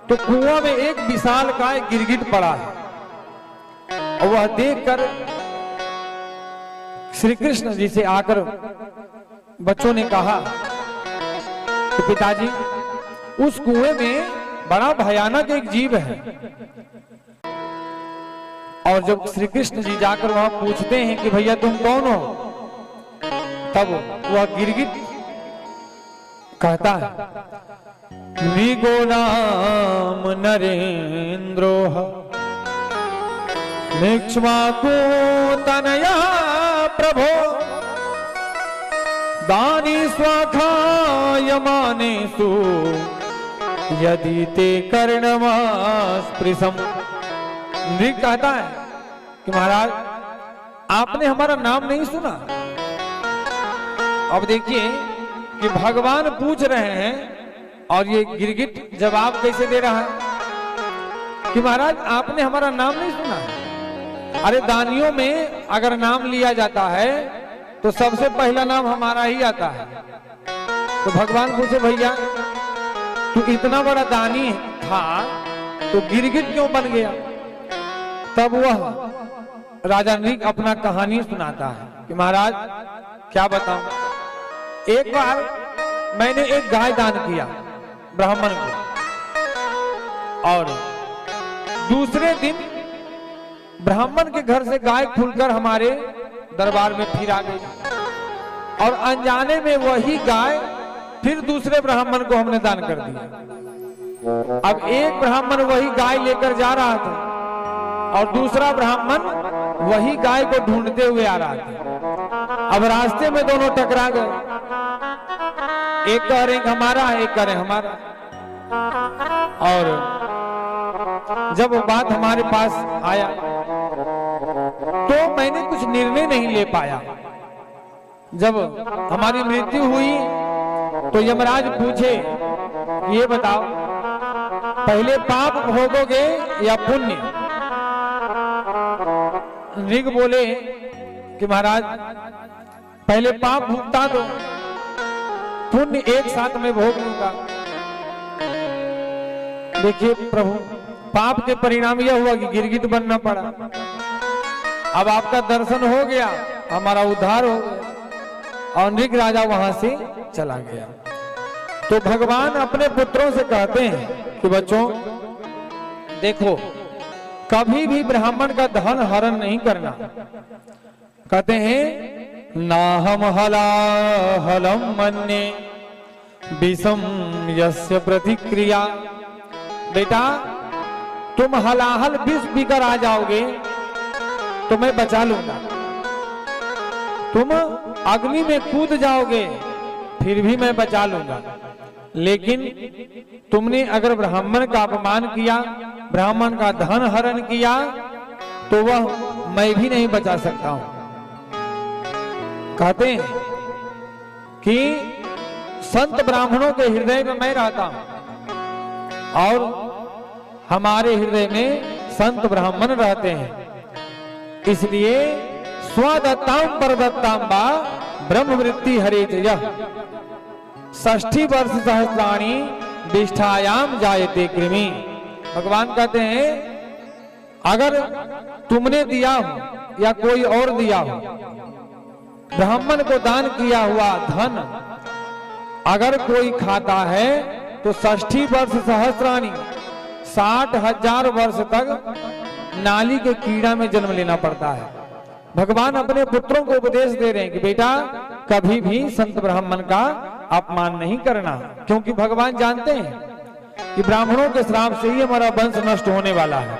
तो कुआं में एक विशाल काय गिरगिट पड़ा है और वह देखकर श्री कृष्ण जी से आकर बच्चों ने कहा कि पिताजी उस कुएं में बड़ा भयानक एक जीव है। और जब श्री कृष्ण जी जाकर वहां पूछते हैं कि भैया तुम कौन हो, तब वह गिरगिट कहता है मृगो नाम नरेंद्रोह निक्ष्माको तनया प्रभो दानी स्वाखायमानेषु यदि ते कर्णमास्पृशम्। नृग कहता है कि महाराज आपने हमारा नाम नहीं सुना। अब देखिए कि भगवान पूछ रहे हैं और ये गिरगिट जवाब कैसे दे रहा है कि महाराज आपने हमारा नाम नहीं सुना। अरे दानियों में अगर नाम लिया जाता है तो सबसे पहला नाम हमारा ही आता है। तो भगवान पूछे भैया तू इतना बड़ा दानी था तो गिरगिट क्यों बन गया। तब वह राजा नृग अपना कहानी सुनाता है कि महाराज क्या बताऊं, एक बार मैंने एक गाय दान किया ब्राह्मण को और दूसरे दिन ब्राह्मण के घर से गाय खुलकर हमारे दरबार में फिर आ गई और अनजाने में वही गाय फिर दूसरे ब्राह्मण को हमने दान कर दिया। अब एक ब्राह्मण वही गाय लेकर जा रहा था और दूसरा ब्राह्मण वही गाय को ढूंढते हुए आ रहा था। अब रास्ते में दोनों टकरा गए, एक कह रहे हमारा है, एक कह रहे हमारा। और जब वो बात हमारे पास आया तो मैंने कुछ निर्णय नहीं ले पाया। जब हमारी मृत्यु हुई तो यमराज पूछे ये बताओ पहले पाप भोगोगे या पुण्य। नृग बोले कि महाराज पहले पाप भुगता दो, पुण्य एक साथ में भोग लूंगा। देखिए प्रभु पाप के परिणाम यह हुआ कि गिरगिट बनना पड़ा। अब आपका दर्शन हो गया, हमारा उद्धार हो गया और नृग राजा वहां से चला गया। तो भगवान अपने पुत्रों से कहते हैं कि बच्चों देखो कभी भी ब्राह्मण का धन हरण नहीं करना। कहते हैं ना हम हलाहलम मन्ये विषम यस्य प्रतिक्रिया। बेटा तुम हलाहल विष पीकर आ जाओगे तो मैं बचा लूंगा, तुम अग्नि में कूद जाओगे फिर भी मैं बचा लूंगा, लेकिन तुमने अगर ब्राह्मण का अपमान किया, ब्राह्मण का धन हरण किया तो वह मैं भी नहीं बचा सकता हूं। कहते हैं कि संत ब्राह्मणों के हृदय में मैं रहता हूं और हमारे हृदय में संत ब्राह्मण रहते हैं। इसलिए स्वदत्ताम परदत्ताम वा ब्रह्मवृत्ति हरेत यः 60 वर्ष सहस्राणि विष्ठायाम जायते कृमि। भगवान कहते हैं अगर तुमने दिया हो या कोई और दिया हो, ब्राह्मण को दान किया हुआ धन अगर कोई खाता है तो 60 वर्ष सहस्राणि 60,000 वर्ष तक नाली के कीड़ा में जन्म लेना पड़ता है। भगवान अपने पुत्रों को उपदेश दे रहे हैं कि बेटा कभी भी संत ब्राह्मण का अपमान नहीं करना, क्योंकि भगवान जानते हैं कि ब्राह्मणों के श्राप से ही हमारा वंश नष्ट होने वाला है।